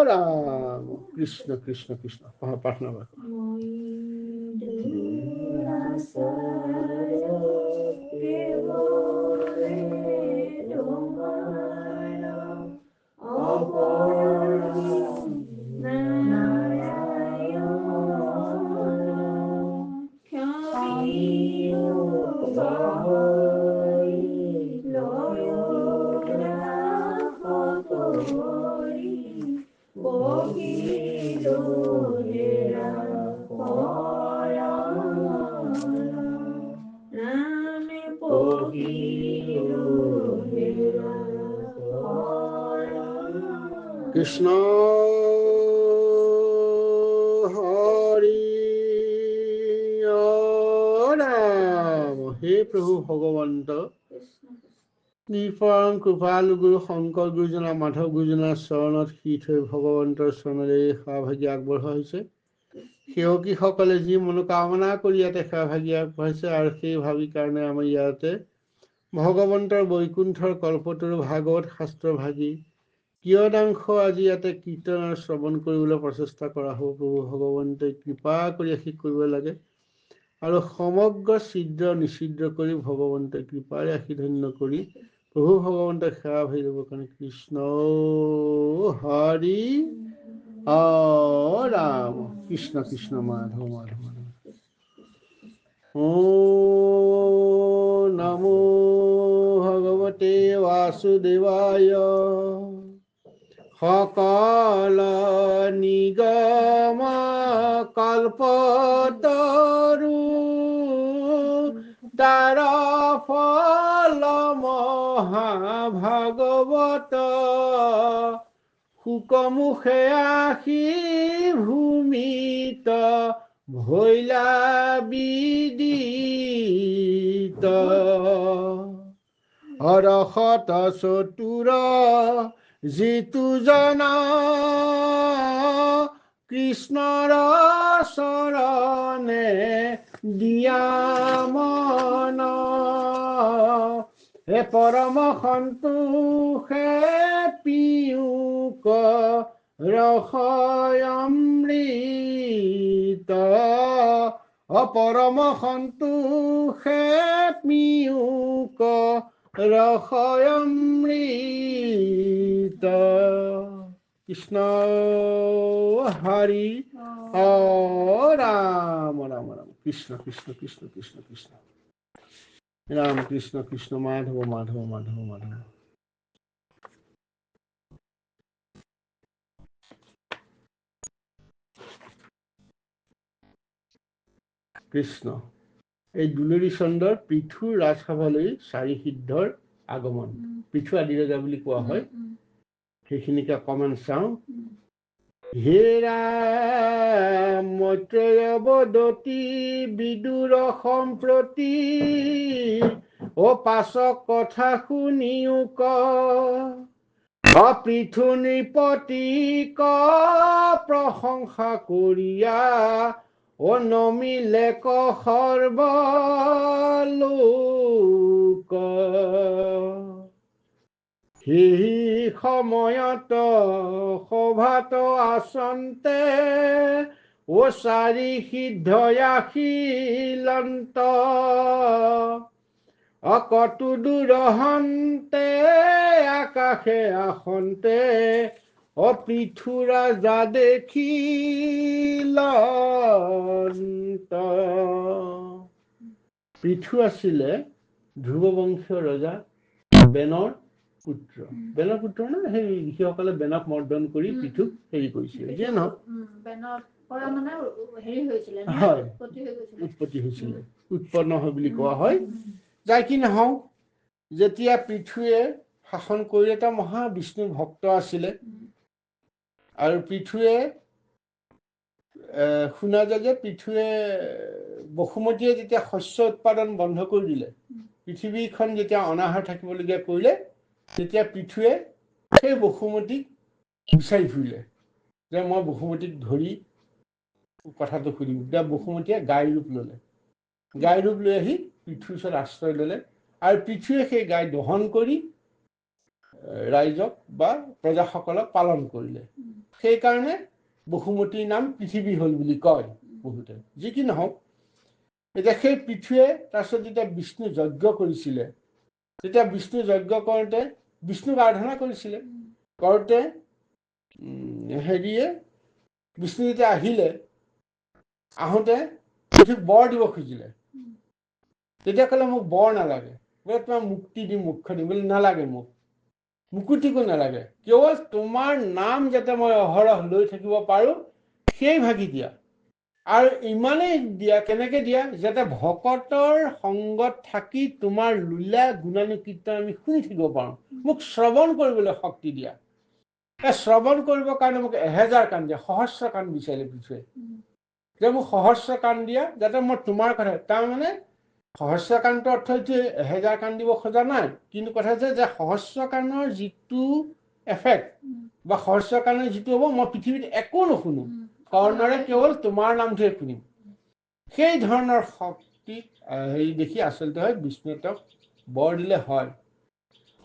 ৰাম কৃষ্ণ কৃষ্ণ কৃষ্ণ প্ৰাৰ্থনা কৰো। কৃষ্ণ হৰি ৰাম। হে প্ৰভু ভগৱন্ত পৰম কৃপালু গুৰু শংকৰ গুৰুজনা মাধৱ গুৰুজনাৰ চৰণত শীত হৈ ভগৱন্তৰ চৰণলৈ সেৱাভাগি আগবঢ়োৱা হৈছে। সেৱকীসকলে যি মনোকামনা কৰি ইয়াতে সেৱাভাগি আগবঢ়াইছে আৰু সেই ভাবি কাৰণে আমাৰ ইয়াতে ভগৱন্তৰ বৈকুণ্ঠৰ কল্পতৰু ভাগৱত শাস্ত্ৰ ভাগি কিয়দাংশ আজি ইয়াতে কীৰ্তনৰ শ্ৰৱণ কৰিবলৈ প্ৰচেষ্টা কৰা হ'ব। প্ৰভু ভগৱন্তই কৃপা কৰি আশীষ কৰিব লাগে আৰু সমগ্ৰ ছিদ্ৰ নিষিদ্ৰ কৰি ভগৱন্তই কৃপাৰে আশীৰ্ধন্য কৰি প্ৰভু ভগৱন্তই সেৱা ভাগি যাবৰ কাৰণে কৃষ্ণ হৰি ৰাম কৃষ্ণ কৃষ্ণ মাধৱ মাধৱ মাধৱ। নমো ভগৱতে বাসুদেৱায় সকল নিগম কল্পতৰু তাৰ ফল মহাভাগৱত শুকমুখে আহি ভূমিত ভৈলা বিদিত অৰহত চতুৰ যিটো জনা কৃষ্ণৰ চৰণে দিয়া মন হে পৰম সন্তোষে পিয়ুক ৰসয় অমৃত অপৰম সন্তোষে পিয়ুক ৰসয় অমৃত। কৃষ্ণ হৰি ৰাম ৰাম ৰাম কৃষ্ণ কৃষ্ণ কৃষ্ণ কৃষ্ণ কৃষ্ণ ৰাম কৃষ্ণ কৃষ্ণ মাধৱ মাধৱ মাধৱ মাধৱ। কৃষ্ণ এই দুলৰী চন্দ্ৰৰ পৃথু ৰাজসভালৈ চাৰি সিদ্ধৰ আগমন পৃথু আদি ৰজা বুলি কোৱা হয়। সেইখিনিকে অকণমান চাওঁ। হে ৰাম মৈত্ৰেয়ৱদতী বিদুৰ সম্প্ৰতি পাচক কথা শুনিও ক পৃথু নৃপতিক প্ৰশংসা কৰিয়া নমিলে ক সৰ্বলোক সেই সময়ত সভাত আচন্তে চাৰি সিদ্ধয়াশীলন্ত কটু দুৰহন্তে আকাশে আসন্তে পৃথু ৰাজা দেখিলন্ত। পৃথু আছিলে ধ্ৰুৱ বংশীয় ৰজা বেনৰ পুত্ৰ। বেনৰ পুত্ৰ ন সেই ঋষিসকলে বেনক মৰ্দন কৰি পৃথুক হেৰি কৰিছিলে। যিয়ে নহওক হয় উৎপত্তি হৈছিলে উৎপন্ন হয় বুলি কোৱা হয়। যাই কি নহওক যেতিয়া পৃথুৱে শাসন কৰিলে এটা মহা বিষ্ণু ভক্ত আছিলে আৰু পৃথুৱে শুনা যায় যে পৃথুৱে বসুমতীয়ে যেতিয়া শস্য উৎপাদন বন্ধ কৰি দিলে পৃথিৱীখন যেতিয়া অনাহাৰ থাকিবলগীয়া কৰিলে তেতিয়া পৃথুৱে সেই বসুমতীক বিচাৰি ফুৰিলে যে মই বসুমতীক ধৰি কথাটো সুধিম। তেতিয়া বসুমতীয়ে গাই ৰূপ ললে। গাই ৰূপ লৈ আহি পৃথুৰ ওচৰত আশ্ৰয় ললে আৰু পৃথুৱে সেই গাই দহন কৰি ৰাইজক বা প্ৰজাসকলক পালন কৰিলে সেইকাৰণে বসুমতীৰ নাম পৃথিৱী হ'ল বুলি কয় বহুতে যি কি নহওক এতিয়া সেই পৃথিৱীয়ে তাৰপিছত যেতিয়া বিষ্ণু যজ্ঞ কৰিছিলে তেতিয়া বিষ্ণু যজ্ঞ কৰোঁতে বিষ্ণুক আৰাধনা কৰিছিলে কৰোঁতে হেৰিয়ে বিষ্ণু যেতিয়া আহিলে আহোঁতে পৃথিৱীক বৰ দিব খুজিলে তেতিয়া ক'লে মোক বৰ নালাগে বোলে তোমাক মুক্তি দিম মোক্ষ দিম বোলে নালাগে মোক মুকুতিকো নালাগে কেৱল তোমাৰ নাম যাতে মই অহৰহ লৈ থাকিব পাৰোঁ সেই ভাগি দিয়া আৰু ইমানেই দিয়া কেনেকৈ দিয়া যাতে ভকতৰ সংগত থাকি তোমাৰ লীলা গুণানুকীৰ্তন আমি শুনি থাকিব পাৰোঁ মোক শ্ৰৱণ কৰিবলৈ শক্তি দিয়া শ্ৰৱণ কৰিবৰ কাৰণে মোক 1000 কাণ দিয়া সহস্ৰ কাণ বিচাৰিলে পিছুৱে যে মোক সহস্ৰ কাণ দিয়া যাতে মই তোমাৰ কথা তাৰমানে সহস্ৰ কাণটো অৰ্থ হৈছে 1000 কাণ দিব খোজা নাই কিন্তু কথা হৈছে যে সহস্ৰ কাণৰ যিটো এফেক্ট বা সহস্ৰ কাণৰ যিটো হ'ব মই পৃথিৱীত একো নুশুনো কৰ্ণৰে কেৱল তোমাৰ নামটোৱে শুনিম সেই ধৰণৰ শক্তিক হেৰি দেখি আচলতে হয় বিষ্ণুৱে তেওঁক বৰ দিলে হয়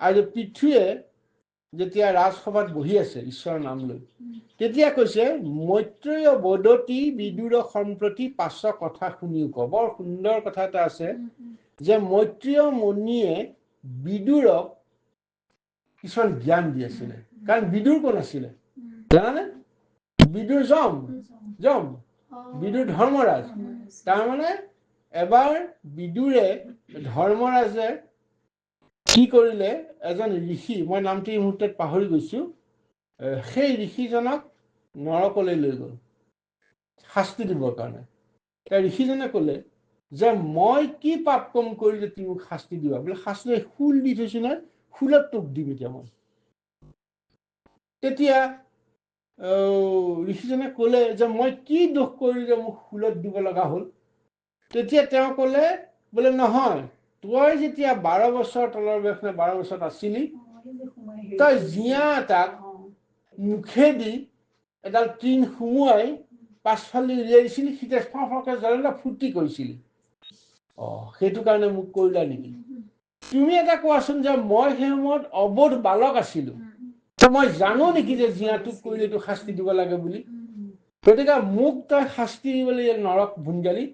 আৰু পৃথিৱীয়ে যেতিয়া ৰাজসভাত বহি আছে ঈশ্বৰৰ নাম লৈ তেতিয়া কৈছে মৈত্ৰেয় বদতি বিদুৰ সম্প্ৰতি 5 কথা শুনিও ক বৰ সুন্দৰ কথা এটা আছে যে মৈত্ৰেয় মুনিয়ে বিদুৰক কিছুমান জ্ঞান দি আছিলে কাৰণ বিদুৰ কোন আছিলে জানানে বিদুৰ যম বিদুৰ ধৰ্মৰাজ তাৰমানে এবাৰ বিদুৰে ধৰ্মৰাজে কি কৰিলে এজন ঋষি মই নামটো এই মুহূৰ্তত পাহৰি গৈছোঁ সেই ঋষিজনক নৰকলৈ লৈ গ'ল শাস্তি দিবৰ কাৰণে তাৰ ঋষিজনে ক'লে যে মই কি পাপ কম কৰিলে তুমি মোক শাস্তি দিবা বোলে শাস্তি শুল দি থৈছোঁ নহয় শুলত তোক দিম এতিয়া মই তেতিয়া ঋষিজনে ক'লে যে মই কি দোষ কৰিলে মোক শুলত দিব লগা হ'ল তেতিয়া তেওঁ ক'লে বোলে নহয় তই যেতিয়া 12 বছৰ তলৰ বয়স 12 বছৰত আছিলি তই জীয়া এটাক মুখেদি এডাল টিন সুমুৱাই পাছফালে উলিয়াই দিছিলি সিতে ফৰফৰকৈ জ্বলে ফূৰ্তি কৰিছিলি সেইটো কাৰণে মোক কৰিলা নেকি তুমি এটা কোৱাচোন যে মই সেই সময়ত অবোধ বালক আছিলোঁ মই জানো নেকি যে জীয়াটোক কৰিলে এইটো শাস্তি দিব লাগে বুলি গতিকে মোক তই শাস্তি দিবলৈ নৰক ভুঞ্জালি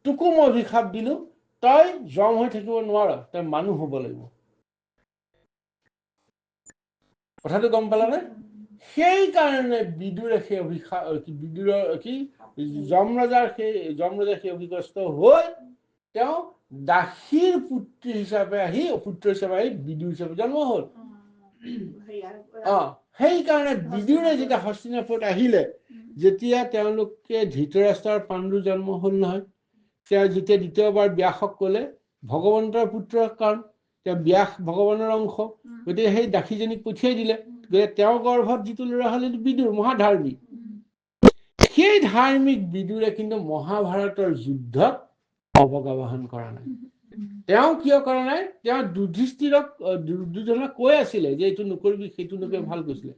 তোকো মই অভিশাপ দিলোঁ তই যম হৈ থাকিব নোৱাৰ তই মানুহ হ'ব লাগিব কথাটো গম পালানে সেইকাৰণে বিদুৰে সেই অভিশাপ বিদুৰৰ যমৰাজাৰ সেই অভিগ্ৰস্ত হৈ তেওঁ দাসীৰ পুত্ৰ হিচাপে আহি বিদুৰ হিচাপে জন্ম হ'ল সেইকাৰণে বিদুৰে যেতিয়া হস্তিনাপুৰত আহিলে যেতিয়া তেওঁলোকে ধৃতৰাষ্ট্ৰৰ পাণ্ডুৰ জন্ম হ'ল নহয় তেওঁ যেতিয়া দ্বিতীয়বাৰ ব্যাসক ক'লে ভগৱন্তৰ পুত্ৰ কাৰণ তেওঁ ব্যাস ভগৱানৰ অংশ গতিকে সেই দাসীজনীক পঠিয়াই দিলে গতিকে তেওঁৰ গৰ্ভত যিটো ল'ৰা হ'ল সেইটো বিদুৰ মহাধাৰ্মিক সেই ধাৰ্মিক বিদুৰে কিন্তু মহাভাৰতৰ যুদ্ধত অৱগাহন কৰা নাই তেওঁ কিয় কৰা নাই তেওঁ দুৰ্যোধনক কৈ আছিলে যে এইটো নকৰিবি সেইটো নকৰিবি ভাল কৈছিলে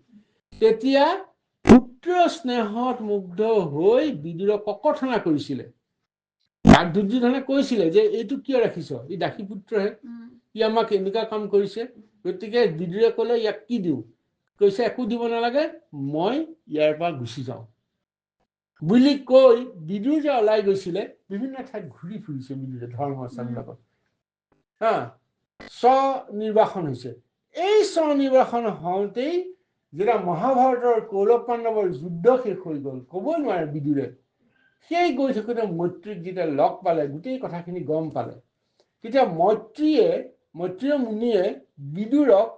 তেতিয়া পুত্ৰ স্নেহত মুগ্ধ হৈ বিদুৰক ককৰ্থনা কৰিছিলে তাক দুৰ্যোধনে কৈছিলে যে এইটো কিয় ৰাখিছ ই দাসী পুত্ৰহে ই আমাক এনেকুৱা কাম কৰিছে গতিকে বিদুৰে ক'লে ইয়াক কি দিওঁ কৈছে একো দিব নালাগে মই ইয়াৰ পৰা গুচি যাওঁ বুলি কৈ বিদুৰ যে ওলাই গৈছিলে বিভিন্ন ঠাইত ঘূৰি ফুৰিছে বিদুৰে ধৰ্মস্থানবিলাকত স্বনিৰ্বাসন হৈছে এই স্বনিৰ্বাসন হওঁতেই যেতিয়া মহাভাৰতৰ কৌৰৱ পাণ্ডৱৰ যুদ্ধ শেষ হৈ গ'ল ক'বই নোৱাৰে বিদুৰে সেই গৈ থাকোঁতে মৈত্ৰীক যেতিয়া লগ পালে গোটেই কথাখিনি গম পালে তেতিয়া মৈত্ৰেয় মুনিয়ে বিদুৰক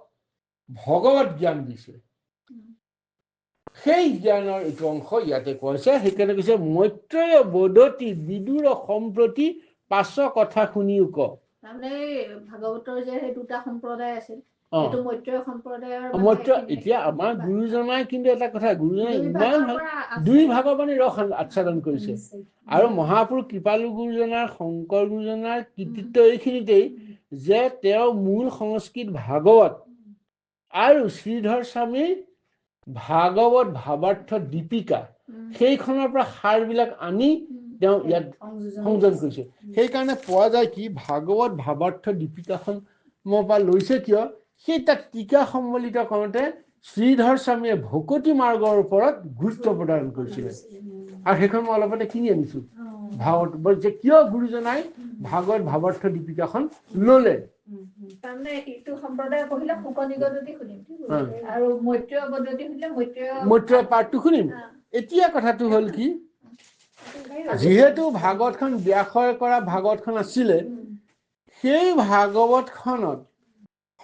ভগৱত জ্ঞান দিছে সেই জ্ঞানৰ এইটো অংশ ইয়াতে কৈছে সেইকাৰণে কৈছে মৈত্ৰেয় বদতি বিদুৰ সম্প্ৰতি 5 কথা শুনিও ক ভাগৱতৰ যে সেই দুটা সম্প্ৰদায় আছিল এতিয়া আমাৰ গুৰুজনাই কিন্তু এটা কথা গুৰুজনাই ইমান ভাল 2 ভাগৰ মানে ৰস আচ্ছাদন কৰিছে আৰু মহাপুৰুষ কৃপালু গুৰুজনাৰ শংকৰ গুৰুজনাৰ কৃতিত্ব এইখিনিতেই যে তেওঁ মূল সংস্কৃত ভাগৱত আৰু শ্ৰীধৰ স্বামীৰ ভাগৱত ভাৱাৰ্থ দীপিকা সেইখনৰ পৰা সাৰবিলাক আনি তেওঁ ইয়াত সংযোজন কৰিছে সেইকাৰণে পোৱা যায় কি ভাগৱত ভাৱাৰ্থ দীপিকাখন পৰা লৈছে কিয় সেই তাক টীকা সম্বলিত কৰোঁতে শ্ৰীধৰ স্বামীয়ে ভকতি মাৰ্গৰ ওপৰত গুৰুত্ব প্ৰদান কৰিছিলে। আৰু সেইখন মই অলপতে কিনি আনিছোঁ ভাগৱত, যে কিয় গুৰুজনাই ভাগৱত ভাৱাৰ্থ দীপিকাখন ল'লে। তাৰমানে ইটো সম্প্ৰদায় পঢ়িলে শুকনিক যদি শুনিম আৰু মৈত্ৰেয় পদ্ধতি শুনিলে মৈত্ৰেয় পাঠটো শুনিম। এতিয়া কথাটো হ'ল কি, যিহেতু ভাগৱতখন ব্যাসই কৰা ভাগৱতখন আছিলে, সেই ভাগৱতখনত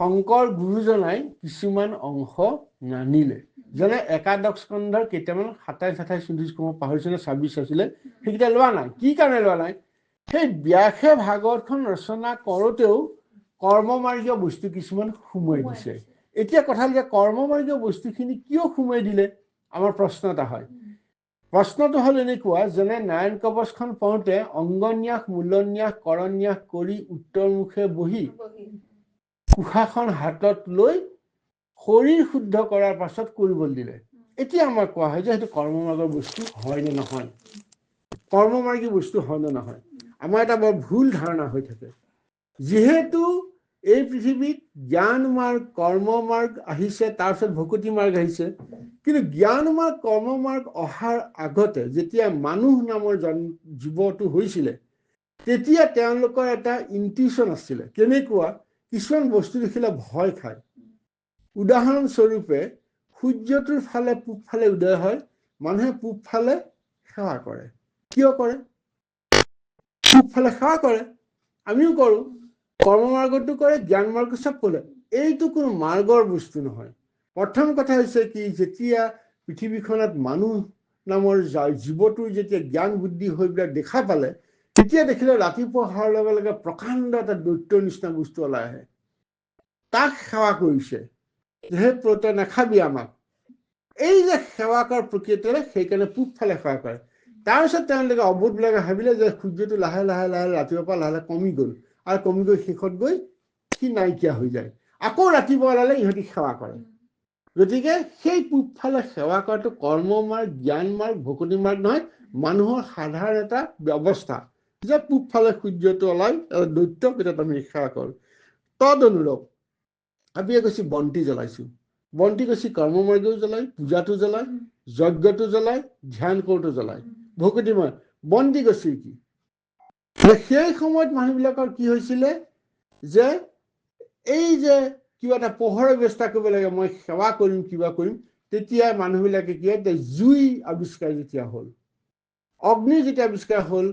শংকৰ গুৰুজনাই কিছুমান অংশ নানিলে। যেনে একাদশ স্কন্ধৰ কেইটামান 27-28 মই পাহৰিছোঁ, 26 আছিলে, সেইকেইটা লোৱা নাই। কি কাৰণে লোৱা নাই? সেই ব্যাসে ভাগৱতখন ৰচনা কৰোঁতেও কৰ্মমাৰ্গীয় বস্তু কিছুমান সোমোৱাই দিছে। এতিয়া কথা হ'ল যে কৰ্মমাৰ্গীয় বস্তুখিনি কিয় সোমোৱাই দিলে, আমাৰ প্ৰশ্ন এটা হয়। প্ৰশ্নটো হ'ল এনেকুৱা, যেনে নাৰায়ণ কৱচখন পঢ়োঁতে অংগন্যাস, মূলন্যাস, কৰন্যাস কৰি উত্তৰমুখে বহি কুশাসন হাতত লৈ শৰীৰ শুদ্ধ কৰাৰ পাছত কৰিবলৈ দিলে। এতিয়া আমাক কোৱা হয় যে সেইটো কৰ্মমাৰ্গৰ বস্তু হয় নে নহয়, কৰ্মমাৰ্গী বস্তু হয় নে নহয়। আমাৰ এটা বৰ ভুল ধাৰণা হৈ থাকে। যিহেতু এই পৃথিৱীত জ্ঞান মাৰ্গ, কৰ্ম মাৰ্গ আহিছে, তাৰপিছত ভকতি মাৰ্গ আহিছে, কিন্তু জ্ঞান মাৰ্গ, কৰ্ম মাৰ্গ অহাৰ আগতে যেতিয়া মানুহ নামৰ জীৱটো হৈছিলে, তেতিয়া তেওঁলোকৰ এটা ইনটিউচন আছিলে। কেনেকুৱা? কিছুমান বস্তু দেখিলে ভয় খায়। উদাহৰণস্বৰূপে সূৰ্যটোৰ ফালে পূব ফালে উদয় হয়, মানুহে পূব ফালে সেৱা কৰে। কিয় কৰে? পূব ফালে সেৱা কৰে, আমিও কৰোঁ। কৰ্ম মাৰ্গতো কৰে, জ্ঞান মাৰ্গ চব কৰে। এইটো কোনো মাৰ্গৰ বস্তু নহয়। প্ৰথম কথা হৈছে কি, যেতিয়া পৃথিৱীখনত মানুহ নামৰ জীৱটোৰ যেতিয়া জ্ঞান বুদ্ধি হৈ পেলাই দেখা পালে, তেতিয়া দেখিলে ৰাতিপুৱা হোৱাৰ লগে লগে প্ৰকাণ্ড এটা দৈত্যৰ নিচিনা বস্তু ওলাই আহে, তাক সেৱা কৰিছে, হে তই নাখাবি আমাক। এই যে সেৱা কৰাৰ প্ৰক্ৰিয়াটোৰে সেইকাৰণে পূব ফালে সেৱা কৰে। তাৰপিছত তেওঁলোকে অবোধবিলাকে ভাবিলে যে সূৰ্যটো লাহে লাহে লাহে ৰাতিপুৱাৰ পৰা লাহে লাহে কমি গ'ল, আৰু কমি গৈ শেষত গৈ সি নাইকিয়া হৈ যায়। আকৌ ৰাতিপুৱা ওলালে ইহঁতি সেৱা কৰে। গতিকে সেই পূব ফালে সেৱা কৰাটো কৰ্ম মাৰ্গ, জ্ঞান মাৰ্গ, ভকতি মাৰ্গ নহয়, মানুহৰ সাধাৰণ এটা ব্যৱস্থা যে পূব ফালে সূৰ্যটো ওলাই দৈত্যক এতিয়া আমি সেৱা কৰোঁ। তদনুৰূপ আমি কৈছোঁ বন্তি জ্বলাইছোঁ, বন্তি কৈছোঁ কৰ্মমাৰ্গেও জ্বলায়, পূজাটো জ্বলায়, যজ্ঞটো জ্বলায়, ধ্যান কৰোঁতো জ্বলায়, ভকতি মাৰ্গ। বন্তি কৈছোঁ কি, সেই সময়ত মানুহবিলাকৰ কি হৈছিলে যে এই যে কিবা এটা পোহৰৰ ব্যৱস্থা কৰিব লাগে, মই সেৱা কৰিম, কিবা কৰিম, তেতিয়া মানুহবিলাকে কি হয়, জুই আৱিষ্কাৰ যেতিয়া হ'ল, অগ্নি যেতিয়া আৱিষ্কাৰ হ'ল,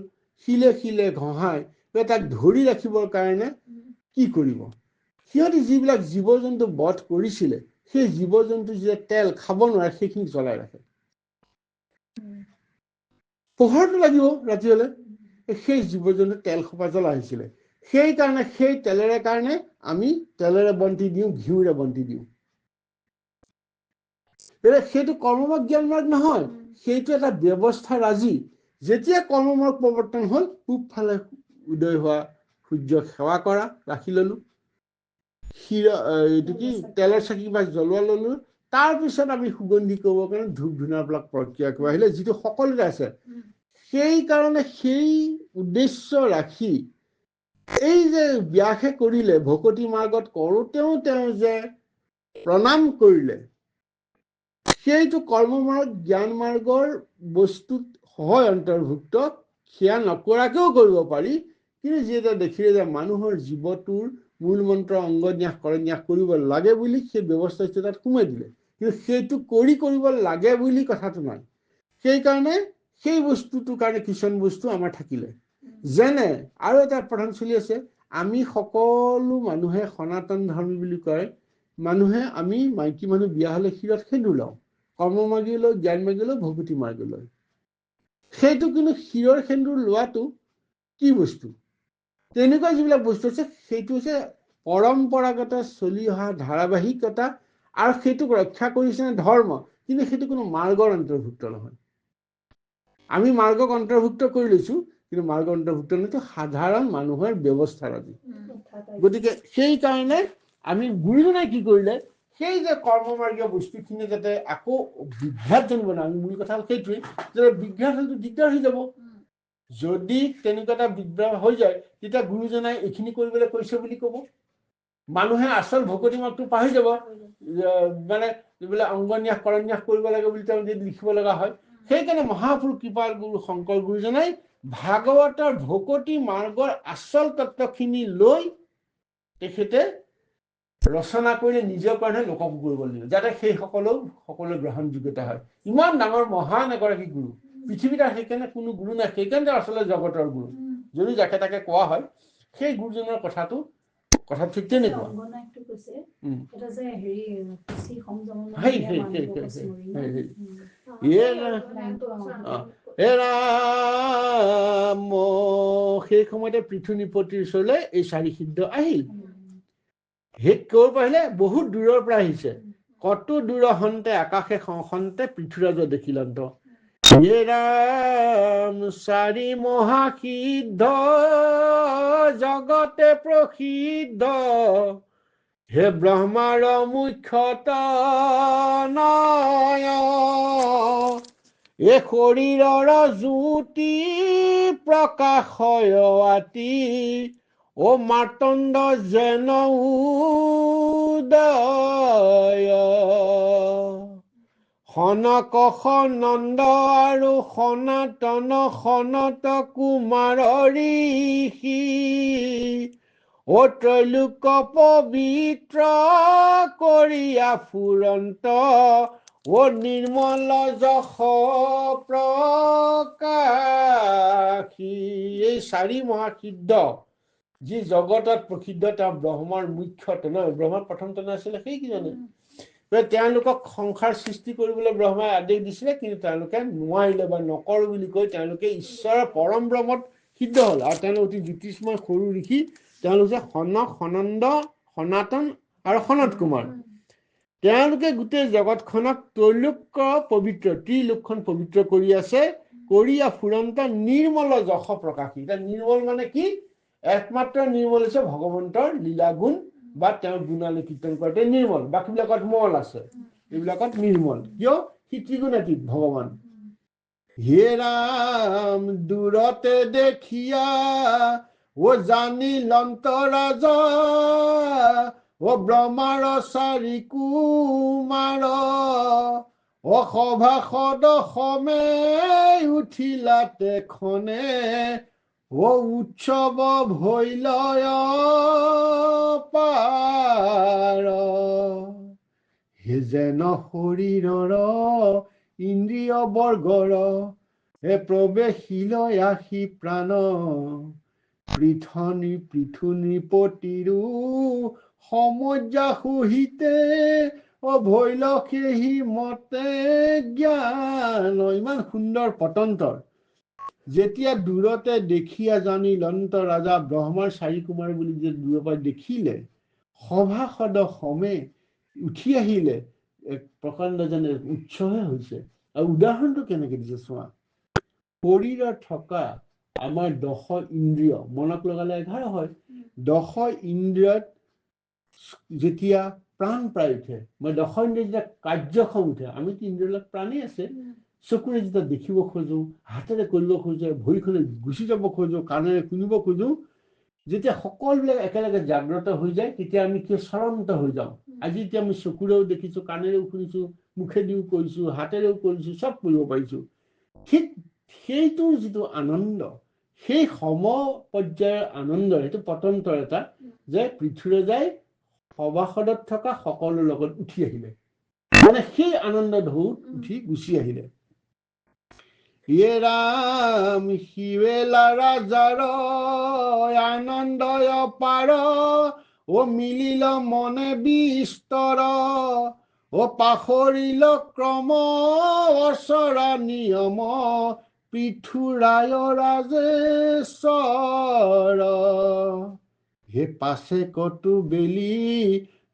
শিলে শিলে ঘঁহাই তাক ধৰি ৰাখিবৰ কাৰণে কি কৰিব, সিহঁতি যিবিলাক জীৱ জন্তু বধ কৰিছিলে, সেই জীৱ জন্তু যেতিয়া তেল খাব নোৱাৰে সেইখিনি জ্বলাই ৰাখে। পোহৰটো লাগিব ৰাতি হলে, সেই জীৱ জন্তু তেল সোপা জ্বলাই আহিছিলে। সেইকাৰণে সেই তেলেৰে কাৰণে আমি তেলেৰে বন্তি দিওঁ, ঘিউৰে বন্তি দিওঁ। সেইটো কৰ্মমাৰ্গ জ্ঞান মাৰ্গ নহয়, সেইটো এটা ব্যৱস্থা ৰাজি। যেতিয়া কৰ্মমাৰ্গ প্ৰৱৰ্তন হ'ল, পূব ফালে উদয় হোৱা সূৰ্যক সেৱা কৰা ৰাখি ললো, এইটো কি তেলৰ চাকি বা জ্বলোৱা ললো। তাৰপিছত আমি সুগন্ধি কৰিবৰ কাৰণে ধূপ ধূনাবিলাক প্ৰক্ৰিয়া কৰা আহিলে, যিটো সকলোতে আছে। সেইকাৰণে সেই উদ্দেশ্য ৰাখি এই যে ব্যাসে কৰিলে, ভকতি মাৰ্গত কৰোঁতেও তেওঁ যে প্ৰণাম কৰিলে, সেইটো কৰ্মমাৰ্গ জ্ঞান মাৰ্গৰ বস্তুত হয় অন্তৰ্ভুক্ত। সেয়া নকৰাকেও কৰিব পাৰি, কিন্তু যিহেতু দেখিলে যে মানুহৰ জীৱটোৰ মূল মন্ত্ৰ অংগন্যাস কৰন্যাস কৰিব লাগে বুলি সেই ব্যৱস্থাটো তাত সোমাই দিলে, কিন্তু সেইটো কৰিব লাগে বুলি কথাটো নাই। সেইকাৰণে সেই বস্তুটোৰ কাৰণে কিছুমান বস্তু আমাৰ থাকিলে, যেনে আৰু এটা প্ৰধান চলি আছে, আমি সকলো মানুহে সনাতন ধৰ্মী বুলি কয়, মানুহে আমি মাইকী মানুহ বিয়া হলে শিৰত সেন্দুৰ লওঁ, কৰ্ম মাৰ্গী লৈ, জ্ঞান মাৰ্গী লৈ, ভকতি মাৰ্গী লৈ। সেইটো কিন্তু শিৰৰ সেন্দুৰ লোৱাটো কি বস্তু, তেনেকুৱা যিবিলাক বস্তু আছে সেইটো হৈছে পৰম্পৰাগত চলি অহা ধাৰাবাহিকতা, আৰু সেইটোক ৰক্ষা কৰিছে ধৰ্ম, কিন্তু সেইটো কোনো মাৰ্গৰ অন্তৰ্ভুক্ত নহয়। আমি মাৰ্গক অন্তৰ্ভুক্ত কৰি লৈছো, কিন্তু মাৰ্গ অন্তৰ্ভুক্ত নহয়, সাধাৰণ মানুহৰ ব্যৱস্থা ৰাজি। গতিকে সেইকাৰণে আমি গুৰুজনাই কি কৰিলে, সেই যে কৰ্মমাৰ্গীয় বস্তুখিনি যাতে আকৌ বিভ্ৰাট জানিব নহয়, আমি মূল কথা হ'ল সেইটোৱেই, যে বিভ্ৰাট হলেতো দিগদাৰ হৈ যাব। যদি তেনেকুৱা এটা বিভ্ৰাট হৈ যায়, তেতিয়া গুৰুজনাই এইখিনি কৰিবলৈ কৈছে বুলি কব। মানুহে আচল ভকতি মাৰ্গটো পাহৰি যাব মানে যিবিলাক অংগন্যাস কৰন্যাস কৰিব লাগে বুলি তেওঁ যদি লিখিব লগা হয় সেইকাৰণে মহাপুৰুষ কৃপাল গুৰু শংকৰ গুৰুজনাই ভাগৱতৰ ভকতি মাৰ্গৰ আচল তত্ত্বখিনি লৈ তেখেতে ৰচনা কৰিলে নিজৰ কাৰণে লোককো কৰিব লাগিব যাতে সেই সকলো গ্ৰহণযোগ্যতা হয় ইমান ডাঙৰ মহান এগৰাকী গুৰু পৃথিৱীত সেইকাৰণে কোনো গুৰু নাই সেইকাৰণে আচলতে জগতৰ গুৰু যদি যাকে তাকে কোৱা হয় সেই গুৰুজনৰ কথা ঠিক তেনেকুৱা সেই সময়তে পৃথু নিপতিৰ ওচৰলৈ এই চাৰি সিদ্ধ আহিল সেই ক'ৰ পৰা আহিলে বহুত দূৰৰ পৰা আহিছে কত দূৰ হন্তে আকাশে সন্তে পৃথুৰাজ দেখিলন্ত হে ৰাম চাৰি মহাসিদ্ধ জগতে প্ৰসিদ্ধ হে ব্ৰহ্মাৰ মুখ্যত নয় এ শৰীৰৰ জ্যোতি প্ৰকাশয় আতি ও মাৰ্তণ্ড যেন উদয় সনক সনন্দ আৰু সনাতন সনত কুমাৰ ঋষি ও ত্ৰৈলোক পবিত্ৰ কৰিয়া ফুৰন্ত ও নিৰ্মল যশ প্ৰকাশী এই চাৰি মহাসিদ্ধ যি জগতত প্ৰসিদ্ধ তেওঁ ব্ৰহ্মৰ মুখ্য নহয় ব্ৰহ্মৰ প্ৰথম তন আছিলে সেইকেইজনে তেওঁলোকক সংসাৰ সৃষ্টি কৰিবলৈ ব্ৰহ্মাই আদেশ দিছিলে কিন্তু তেওঁলোকে নোৱাৰিলে বা নকৰো বুলি কৈ তেওঁলোকে ঈশ্বৰৰ পৰম ব্ৰহ্মত সিদ্ধ হ'ল আৰু তেওঁলোক অতি জ্যোতিষময় সৰু ঋষি তেওঁলোকে সনক সনন্দ সনাতন আৰু সনত কুমাৰ তেওঁলোকে গোটেই জগতখনক ত্ৰৈলোক পবিত্ৰ ত্ৰিলোকখন পবিত্ৰ কৰি আছে কৰিয়া ফুৰন্ত নিৰ্মল যশ প্ৰকাশী এতিয়া নিৰ্মল মানে কি একমাত্ৰ নিৰ্মল হৈছে ভগৱন্তৰ লীলা গুণ বা তেওঁৰ গুণালী কীৰ্তন কৰোঁতে নিৰ্মল বাকীবিলাকত মল আছে এইবিলাকত নিৰ্মল কিয় সি ত্ৰিগুণাতীত ভগৱান হে ৰাম দূৰতে দেখিয়া ও জানিলন্ত ৰাজা ও ব্ৰহ্মাৰ চাৰি কুমাৰ ও সভাসদ সমে উঠিলা তেখনে ও উৎসৱ ভৈলয় পাৰ হে যেন শৰীৰৰ ইন্দ্ৰিয় বৰ্গৰ হে প্ৰৱেশিল আহি প্ৰাণ পৃথু নৃপতিৰো সমজ্ঞা সহিতে ও ভৈল সেহি মতে জ্ঞান ইমান সুন্দৰ পতন্তৰ যেতিয়া দূৰতে দেখিয়া জানিল অন্ত ৰাজা ব্ৰহ্মাৰ চাৰি কুমাৰ বুলি যে দূৰৰ পৰা দেখিলে সভাসদ সমে উঠি আহিলে এক প্ৰকাণ্ড যেনে উৎসহে হৈছে আৰু উদাহৰণটো কেনেকে দিছে চোৱা শৰীৰত থকা আমাৰ 10 ইন্দ্ৰিয় মনক লগালে 11 হয় 10 ইন্দ্ৰিয়ত যেতিয়া প্ৰাণ পাই উঠে মই 10 ইন্দ্ৰিয় যেতিয়া কাৰ্যক্ষম উঠে আমিতো ইন্দ্ৰিয়বিলাক প্ৰাণেই আছে চকুৰে যেতিয়া দেখিব খোজো হাতেৰে কৰিব খোজো ভৰিখনে গুচি যাব খোজো কাণেৰে শুনিব খোজো যেতিয়া সকলোবিলাক একেলগে জাগ্ৰত হৈ যায় তেতিয়া আমি কি চলন্ত হৈ যাওঁ আজি এতিয়া আমি চকুৰেও দেখিছো কাণেৰেও শুনিছো মুখেদিও কৰিছো হাতেৰেও কৰিছো চব কৰিব পাৰিছো ঠিক সেইটোৰ যিটো আনন্দ সেই সম পৰ্যায়ৰ আনন্দ সেইটো পতন্তৰ এটা যে পৃথুৰে যায় সভাসদত থকা সকলো লগত উঠি আহিলে মানে সেই আনন্দ ঢৌত উঠি গুচি আহিলে হে ৰাম শিৱেলা ৰাজাৰ আনন্দয় পাৰ ও মিলিল মনে বিস্তৰ ও পাহৰিল ক্ৰম অচৰা নিয়ম পৃথুৰায় ৰাজেশ্বৰ হে পাছে কতো বেলি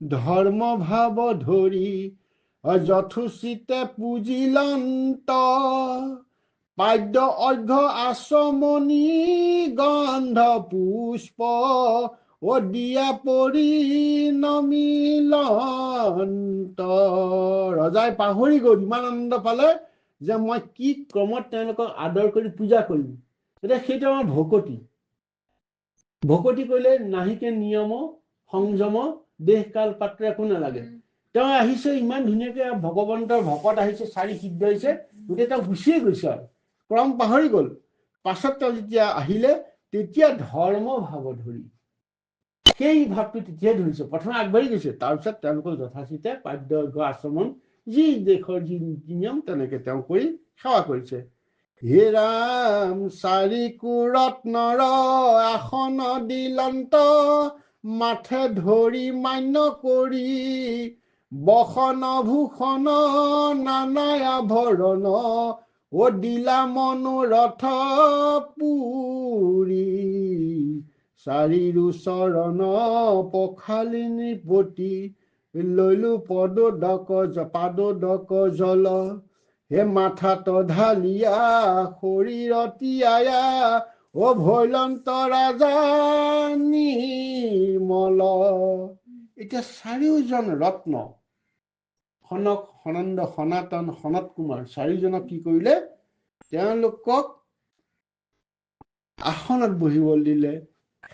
ধৰ্ম ভাৱ ধৰি যথোচিতে পুজিলন্ত পাদ্য অৰ্ঘ আচমনি গন্ধ পুষ্প ও দিয়া পৰি নমিলন্ত ৰজাই পাহৰি গ'ল ইমান আনন্দ পালে যে মই কি ক্ৰমত তেওঁলোকক আদৰ কৰি পূজা কৰিম এতিয়া সেইটো আমাৰ ভকতি কৰিলে নাহিকে নিয়ম সংযম দেহ কাল পাত্ৰ একো নালাগে তেওঁ আহিছে ইমান ধুনীয়াকৈ ভগৱন্তৰ ভকত আহিছে 4 সিদ্ধ আহিছে গোটেই তেওঁ গুচিয়ে গৈছে আৰু ক্ৰম পাহৰি গ'ল পাছত তেওঁ যেতিয়া আহিলে তেতিয়া ধৰ্ম ভাৱ ধৰি সেই ভাৱটো তেতিয়াই ধৰিছে প্ৰথমে আগবাঢ়ি গৈছে তাৰপিছত তেওঁলোকৰ যথাচিতে পাদ্য আশ্ৰমণ যি দেশৰ যি নীতি নিয়ম তেনেকে তেওঁ কৰি সেৱা কৰিছে হে ৰাম 4 কুৰত্নৰ আসন দিলন্ত মাথে ধৰি মান্য কৰি বসন ভূষণ নানাই আভৰণ ও দিলা মনোৰথ পুৰী 4 চৰণ পখালি নৃপতি লৈলো পাদোদক জল হে মাথাত ঢালিয়া শৰীৰতি আয়া ও ভৈলন্ত ৰাজা নিৰ্মল এতিয়া 4জন ৰত্ন সনক সনন্দ সনাতন সনত কুমাৰ 4জনক কি কৰিলে তেওঁলোকক আসনত বহিবলৈ দিলে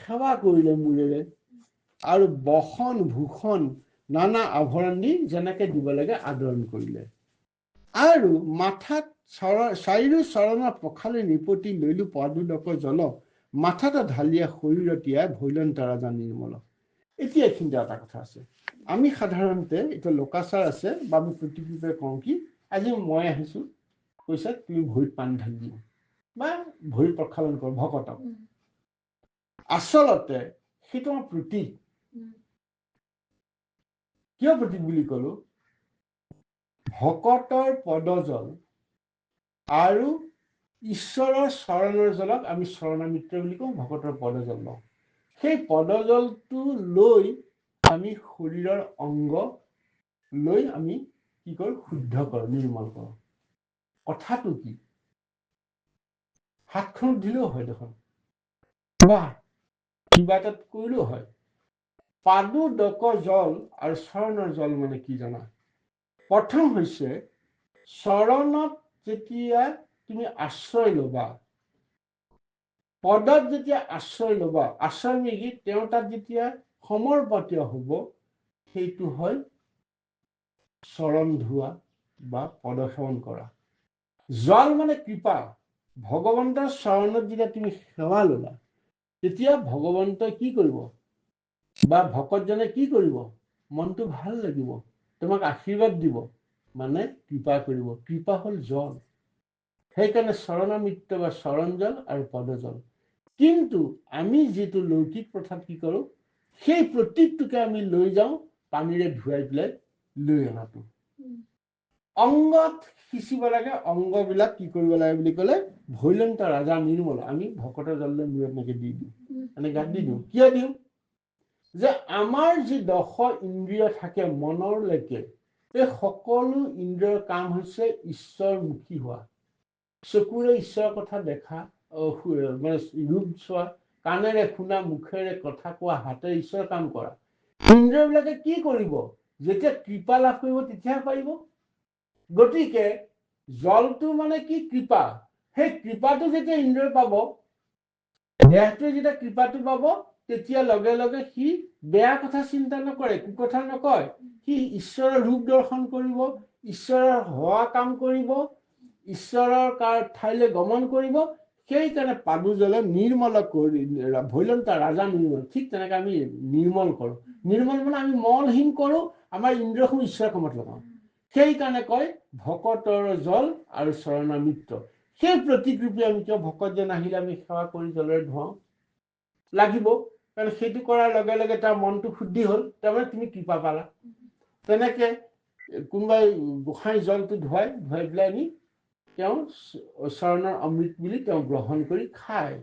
সেৱা কৰিলে মূৰেৰে আৰু বসন ভূষণ নানা আভৰণ দি যেনেকে দিব লাগে আদৰণ কৰিলে আৰু মাথাত 4 চৰণৰ পখালি নিপতি লৈলো পাদোদক জল মাথাটো ঢালিয়া শৰীৰতীয়া ভৈলন্ত ৰাজা নিৰ্মল এতিয়া এইখিনিতে এটা কথা আছে আমি সাধাৰণতে এতিয়া লোকাচাৰ আছে বা আমি প্ৰতিকূপে কওঁ কি আজি মই আহিছো কৈছে তুমি ভৰিত পানী ঢালি দিওঁ বা ভৰি প্ৰক্ষালন কৰ ভকতক আচলতে সেইটো আমাৰ প্ৰতীক কিয় প্ৰতীক বুলি কলো ভকতৰ পদজল আৰু ঈশ্বৰৰ চৰণৰ জলক আমি চৰণামিত্ৰ বুলি কওঁ ভকতৰ পদজল লওঁ সেই পদজলটো লৈ আমি শৰীৰৰ অংগ লৈ আমি কি কৰো শুদ্ধ কৰো নিৰ্মল কৰো কথাটো কি হাতখন দিলেও হয় দেখোন বা কিবা এটা কৰিলেও হয় পাদোদক জল আৰু চৰণৰ জল মানে কি জানা প্ৰথম হৈছে চৰণত যেতিয়া তুমি আশ্ৰয় ল'বা পদত যেতিয়া আশ্ৰয় ল'বা আশ্ৰয় নেকি তেওঁ তাত যেতিয়া সমৰ্পিত হ'ব সেইটো হয় চৰণ ধোৱা বা পদসেৱন কৰা জল মানে কৃপা ভগৱন্তৰ চৰণত যেতিয়া তুমি সেৱা ল'লা তেতিয়া ভগৱন্তই কি কৰিব বা ভকতজনে কি কৰিব মনটো ভাল লাগিব তোমাক আশীৰ্বাদ দিব মানে কৃপা কৰিব কৃপা হ'ল জল সেইকাৰণে চৰণামিত্ৰ বা চৰণ জল আৰু পদজল কিন্তু আমি যিটো লৌকিক প্ৰথাত কি কৰো সেই প্ৰতীকটোকে আমি লৈ যাওঁ পানীৰে ধুৱাই পেলাই লৈ অনাটো অংগত সিঁচিব লাগে অংগবিলাক কি কৰিব লাগে বুলি ক'লে ভৈলন্ত ৰাজা নিৰ্মল আমি ভকতৰ জললৈ মূৰত এনেকে দি দিওঁ মানে গাত দি দিওঁ কিয় দিওঁ যে আমাৰ যি 10 ইন্দ্ৰিয় থাকে মনৰলৈকে এই সকলো ইন্দ্ৰিয়ৰ কাম হৈছে ঈশ্বৰমুখী হোৱা চকুৰে ঈশ্বৰৰ কথা দেখা মানে ৰূপ চোৱা কাণেৰে শুনা মুখেৰে কথা কোৱা হাতেৰে ঈশ্বৰৰ কাম কৰা ইন্দ্ৰিয়বিলাকে কি কৰিব যেতিয়া কৃপা লাভ কৰিব তেতিয়াহে পাৰিব গতিকে জলটো মানে কি কৃপা সেই কৃপাটো যেতিয়া ইন্দ্ৰই পাব দেহটোৱে যেতিয়া কৃপাটো পাব তেতিয়া লগে লগে সি বেয়া কথা চিন্তা নকৰে কুকথা নকয় সি ঈশ্বৰৰ ৰূপ দৰ্শন কৰিব ঈশ্বৰৰ হোৱা কাম কৰিব ঈশ্বৰৰ ঠাইলৈ গমন কৰিব সেইকাৰণে পাদুজলে নিৰ্মল কৰি ভৈলন্ত ৰাজা নিৰ্মল ঠিক তেনেকে আমি নিৰ্মল কৰো নিৰ্মল মানে আমি মলহীন কৰো আমাৰ ইন্দ্ৰিয়সমূহ ঈশ্বৰৰ কামত লগাওঁ সেইকাৰণে কয় ভকতৰ জল আৰু চৰণামিত্ৰ সেই প্ৰতিকৰূপে আমি কিয় ভকতজন আহিলে আমি সেৱা কৰি জলেৰে ধুৱাওঁ লাগিব কাৰণ সেইটো কৰাৰ লগে লগে তাৰ মনটো শুদ্ধি হ'ল তাৰমানে তুমি কৃপা পালা তেনেকে কোনোবাই গোসাঁই জলটো ধুৱাই পেলাই আমি তেওঁ চৰণৰ অমৃত বুলি তেওঁ গ্ৰহণ কৰি খায়